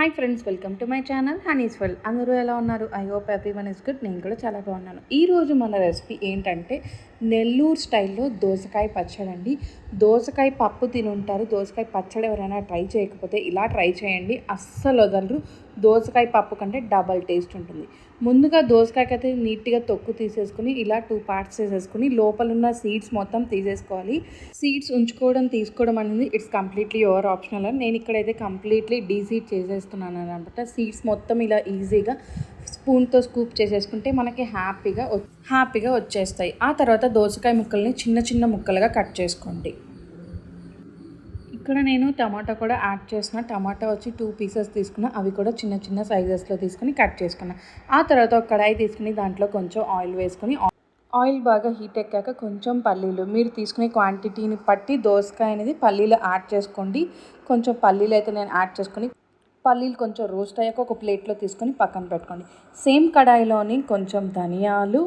Hi friends, welcome to my channel Honey's world. అందరూ ఎలా ఉన్నారు? I hope everyone is good. నేను కూడా చాలా బాగున్నాను. ఈరోజు మన రెసిపీ ఏంటంటే నెల్లూరు స్టైల్లో దోసకాయ పచ్చడి అండి. దోసకాయ పప్పు తిని ఉంటారు, దోసకాయ పచ్చడి ఎవరైనా ట్రై చేయకపోతే ఇలా ట్రై చేయండి, అస్సలు వదలరు. దోసకాయ పప్పు కంటే డబల్ టేస్ట్ ఉంటుంది. ముందుగా దోసకాయకి అయితే నీట్గా తొక్కు తీసేసుకుని ఇలా 2 పార్ట్స్ చేసేసుకుని లోపల ఉన్న సీడ్స్ మొత్తం తీసేసుకోవాలి. సీడ్స్ ఉంచుకోవడం తీసుకోవడం అనేది ఇట్స్ కంప్లీట్లీ యువర్ ఆప్షనల్. నేను ఇక్కడైతే కంప్లీట్లీ డీసీడ్ చేసేస్తున్నాను అనమాట. సీడ్స్ మొత్తం ఇలా ఈజీగా స్పూన్తో స్కూప్ చేసేసుకుంటే మనకి హ్యాపీగా వచ్చేస్తాయి. ఆ తర్వాత దోసకాయ ముక్కల్ని చిన్న చిన్న ముక్కలుగా కట్ చేసుకోండి. ఇక్కడ నేను టమాటా కూడా యాడ్ చేసిన. టమాటా వచ్చి 2 పీసెస్ తీసుకున్నా, అవి కూడా చిన్న చిన్న సైజెస్లో తీసుకుని కట్ చేసుకున్నా. ఆ తర్వాత ఒక కడాయి తీసుకుని దాంట్లో కొంచెం ఆయిల్ వేసుకొని, ఆయిల్ బాగా హీట్ ఎక్కాక కొంచెం పల్లీలు, మీరు తీసుకునే క్వాంటిటీని బట్టి దోసకాయ అనేది పల్లీలు యాడ్ చేసుకోండి. కొంచెం పల్లీలు అయితే నేను యాడ్ చేసుకొని, పల్లీలు కొంచెం రోస్ట్ అయ్యాక ఒక ప్లేట్లో తీసుకొని పక్కన పెట్టుకోండి. సేమ్ కడాయిలోని కొంచెం ధనియాలు,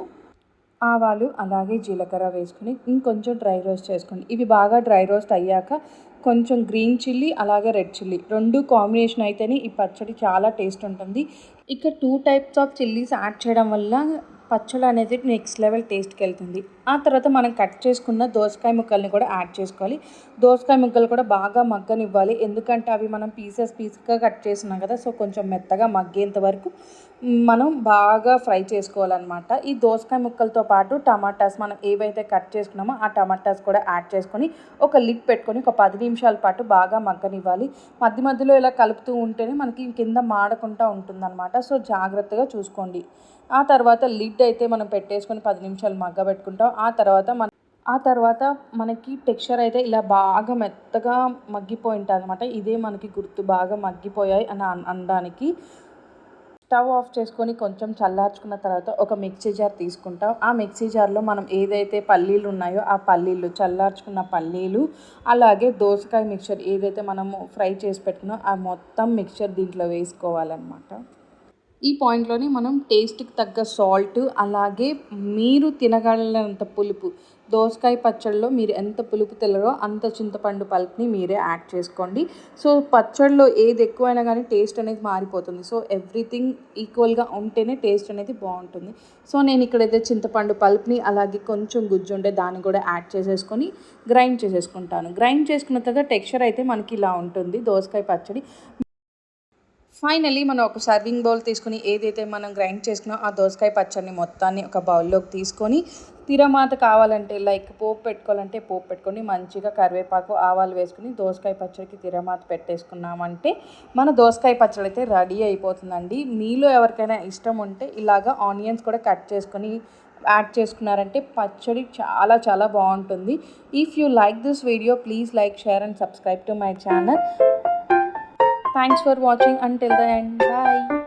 ఆవాలు, అలాగే జీలకర్ర వేసుకొని ఇంకొంచెం డ్రై రోస్ట్ చేసుకోండి. ఇవి బాగా డ్రై రోస్ట్ అయ్యాక కొంచెం గ్రీన్ చిల్లీ అలాగే రెడ్ చిల్లీ 2 కాంబినేషన్ అయితేనే ఈ పచ్చడి చాలా టేస్ట్ ఉంటుంది. ఇక 2 టైప్స్ ఆఫ్ చిల్లీస్ యాడ్ చేయడం వల్ల పచ్చడి అనేది నెక్స్ట్ లెవెల్ టేస్ట్కి వెళ్తుంది. ఆ తర్వాత మనం కట్ చేసుకున్న దోసకాయ ముక్కల్ని కూడా యాడ్ చేసుకోవాలి. దోసకాయ ముక్కలు కూడా బాగా మగ్గనివ్వాలి, ఎందుకంటే అవి మనం పీసెస్గా కట్ చేస్తున్నాం కదా, సో కొంచెం మెత్తగా మగ్గేంత వరకు మనం బాగా ఫ్రై చేసుకోవాలన్నమాట. ఈ దోసకాయ ముక్కలతో పాటు టమాటాస్ మనం ఏవైతే కట్ చేసుకున్నామో ఆ టమాటాస్ కూడా యాడ్ చేసుకొని ఒక లిడ్ పెట్టుకొని ఒక 10 నిమిషాల పాటు బాగా మగ్గనివ్వాలి. మధ్య మధ్యలో ఇలా కలుపుతూ ఉంటేనే మనకి కింద మాడకుండా ఉంటుందన్నమాట, సో జాగ్రత్తగా చూసుకోండి. ఆ తర్వాత లిడ్ అయితే మనం పెట్టేసుకొని 10 నిమిషాలు మగ్గబెట్టుకుంటాం. ఆ తర్వాత మనకి టెక్స్చర్ అయితే ఇలా బాగా మెత్తగా మగ్గిపోయి ఉంటుంది అనమాట. ఇదే మనకి గుర్తు, బాగా మగ్గిపోయాయి అని అనడానికి. స్టవ్ ఆఫ్ చేసుకొని కొంచెం చల్లార్చుకున్న తర్వాత ఒక మిక్సీ జార్ తీసుకుంటాం. ఆ మిక్సీ జార్లో మనం ఏదైతే పల్లీలు ఉన్నాయో ఆ పల్లీలు, చల్లార్చుకున్న పల్లీలు, అలాగే దోసకాయ మిక్చర్ ఏదైతే మనము ఫ్రై చేసి పెట్టుకున్నామో ఆ మొత్తం మిక్చర్ దీంట్లో వేసుకోవాలన్నమాట. ఈ పాయింట్లోనే మనం టేస్ట్కి తగ్గ సాల్ట్, అలాగే మీరు తినగలిగినంత పులుపు, దోసకాయ పచ్చడిలో మీరు ఎంత పులుపు తినరో అంత చింతపండు పల్ప్ని మీరే యాడ్ చేసుకోండి. సో పచ్చడిలో ఏది ఎక్కువైనా కానీ టేస్ట్ అనేది మారిపోతుంది. సో ఎవ్రీథింగ్ ఈక్వల్గా ఉంటేనే టేస్ట్ అనేది బాగుంటుంది. సో నేను ఇక్కడైతే చింతపండు పల్ప్ని అలాగే కొంచెం గుజ్జు ఉంటే దాన్ని కూడా యాడ్ చేసేసుకొని గ్రైండ్ చేసేసుకుంటాను. గ్రైండ్ చేసుకున్న తర్వాత టెక్స్చర్ అయితే మనకి ఇలా ఉంటుంది దోసకాయ పచ్చడి. ఫైనలీ మనం ఒక సర్వింగ్ బౌల్ తీసుకుని ఏదైతే మనం గ్రైండ్ చేసుకున్నామో ఆ దోసకాయ పచ్చడిని మొత్తాన్ని ఒక బౌల్లోకి తీసుకొని, తిరమాత కావాలంటే లైక్ పోపు పెట్టుకోవాలంటే పోపు పెట్టుకొని మంచిగా కరివేపాకు, ఆవాలు వేసుకుని దోసకాయ పచ్చడికి తిరమాత పెట్టేసుకున్నామంటే మన దోసకాయ పచ్చడి అయితే రెడీ అయిపోతుందండి. మీలో ఎవరికైనా ఇష్టం ఉంటే ఇలాగా ఆనియన్స్ కూడా కట్ చేసుకొని యాడ్ చేసుకున్నారంటే పచ్చడి చాలా చాలా బాగుంటుంది. If you like this video, please like, share and subscribe to my channel. Thanks for watching until the end. Bye.